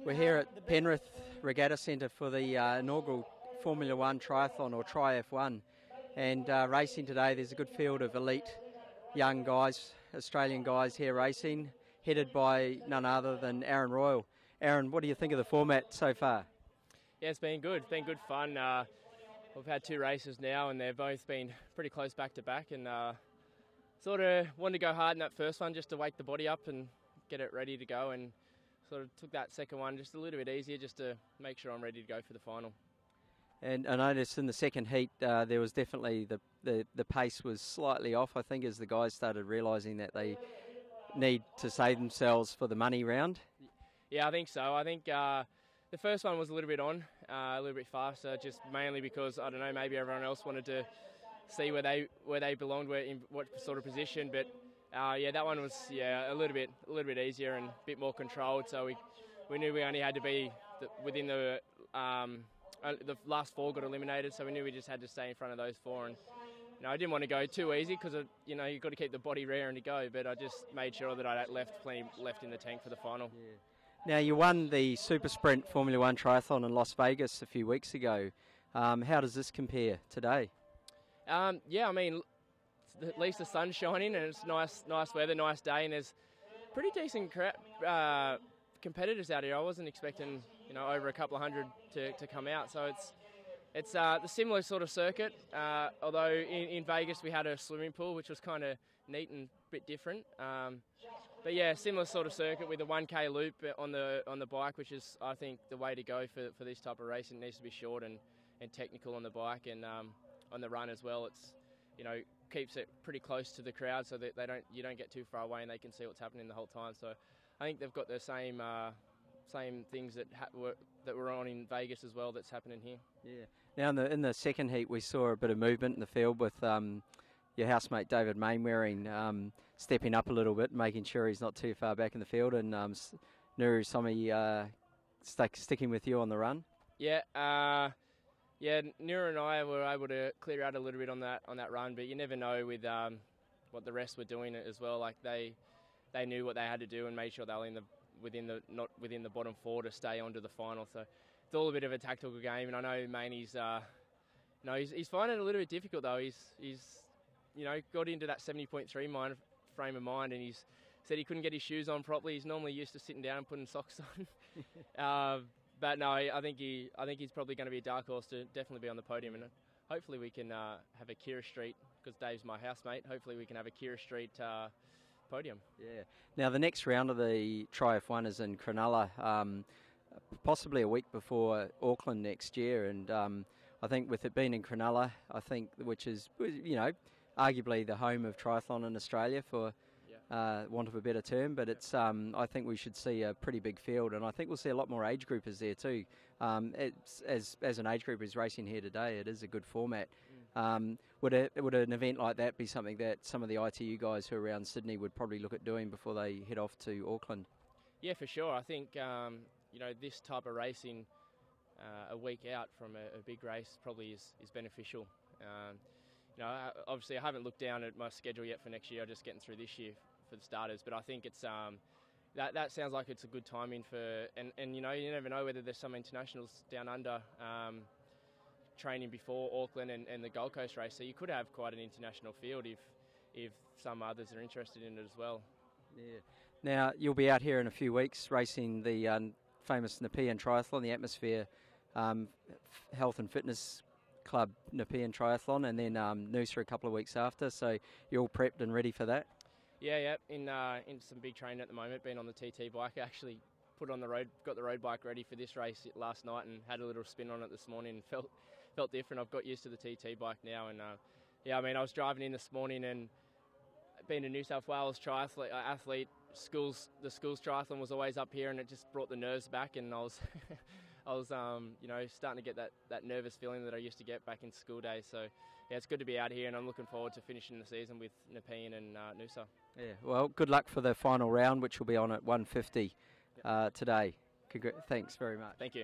We're here at Penrith Regatta Centre for the inaugural Formula 1 triathlon, or TriF1, and racing today. There's a good field of elite young guys, Australian guys here racing, headed by none other than Aaron Royle. Aaron, what do you think of the format so far? Yeah, it's been good. It's been good fun. We've had two races now, and they've both been pretty close back to back. And sort of wanted to go hard in that first one just to wake the body up and get it ready to go. And sort of took that second one just a little bit easier, just to make sure I'm ready to go for the final. And I noticed in the second heat there was definitely the pace was slightly off, I think, as the guys started realising that they need to save themselves for the money round. Yeah, I think so. I think the first one was a little bit on, a little bit faster, just mainly because, I don't know, maybe everyone else wanted to see where they belonged, in what sort of position. But yeah, that one was a little bit easier and a bit more controlled. So we knew we only had to be within the last four got eliminated, so we knew we just had to stay in front of those four. And I didn't want to go too easy because you've got to keep the body raring to go. But I just made sure that I left plenty left in the tank for the final. Yeah. Now, you won the Super Sprint Formula 1 triathlon in Las Vegas a few weeks ago. How does this compare today? Yeah, I mean, at least the sun's shining and it's nice weather, nice day, and there's pretty decent competitors out here. I wasn't expecting over a couple of hundred to come out, so it's the similar sort of circuit. Although in Vegas we had a swimming pool, which was kind of neat and a bit different. But yeah, similar sort of circuit with a 1K loop on the bike, which is, I think, the way to go for this type of racing. It needs to be short and technical on the bike, and on the run as well. It's keeps it pretty close to the crowd so that you don't get too far away and they can see what's happening the whole time. So I think they've got the same things that were on in Vegas as well that's happening here. Yeah. Now in the second heat we saw a bit of movement in the field with your housemate David Mainwaring stepping up a little bit, making sure he's not too far back in the field, and Nuru Somi sticking with you on the run. Yeah. Yeah, Nuru and I were able to clear out a little bit on that run, but you never know with what the rest were doing as well. Like they knew what they had to do and made sure they were not within the bottom four to stay on to the final. So it's all a bit of a tactical game, and I know Mainey's he's finding it a little bit difficult though. He's got into that 70.3 frame of mind, and he's said he couldn't get his shoes on properly. He's normally used to sitting down and putting socks on. But no, I think he's probably going to be a dark horse to definitely be on the podium, and hopefully we can have a Keira Street, because Dave's my housemate. Hopefully we can have a Keira Street podium. Yeah. Now the next round of the TriF1 is in Cronulla, possibly a week before Auckland next year, and I think with it being in Cronulla, which is arguably the home of triathlon in Australia for want of a better term, but it's I think we should see a pretty big field, and I think we'll see a lot more age groupers there too. It's, as an age group is racing here today, it is a good format. Would an event like that be something that some of the ITU guys who are around Sydney would probably look at doing before they head off to Auckland? Yeah, for sure. I think this type of racing a week out from a big race probably is beneficial. Obviously I haven't looked down at my schedule yet for next year. I'm just getting through this year for the starters, but I think it's that sounds like it's a good timing for, and you never know whether there's some internationals down under training before Auckland and the Gold Coast race, so you could have quite an international field if some others are interested in it as well. Yeah. Now you'll be out here in a few weeks racing the famous Nepean Triathlon, the Atmosphere Health and Fitness Club Nepean Triathlon, and then Noosa a couple of weeks after, so you're all prepped and ready for that? Yeah, in some big training at the moment, been on the TT bike. I actually got the road bike ready for this race last night and had a little spin on it this morning and felt different. I've got used to the TT bike now, and I was driving in this morning, and being a New South Wales triathlete, athlete, the schools triathlon was always up here, and it just brought the nerves back, and I was starting to get that nervous feeling that I used to get back in school days. So yeah, it's good to be out here, and I'm looking forward to finishing the season with Nepean and Noosa. Yeah, well, good luck for the final round, which will be on at 1:50 today. Thanks very much. Thank you.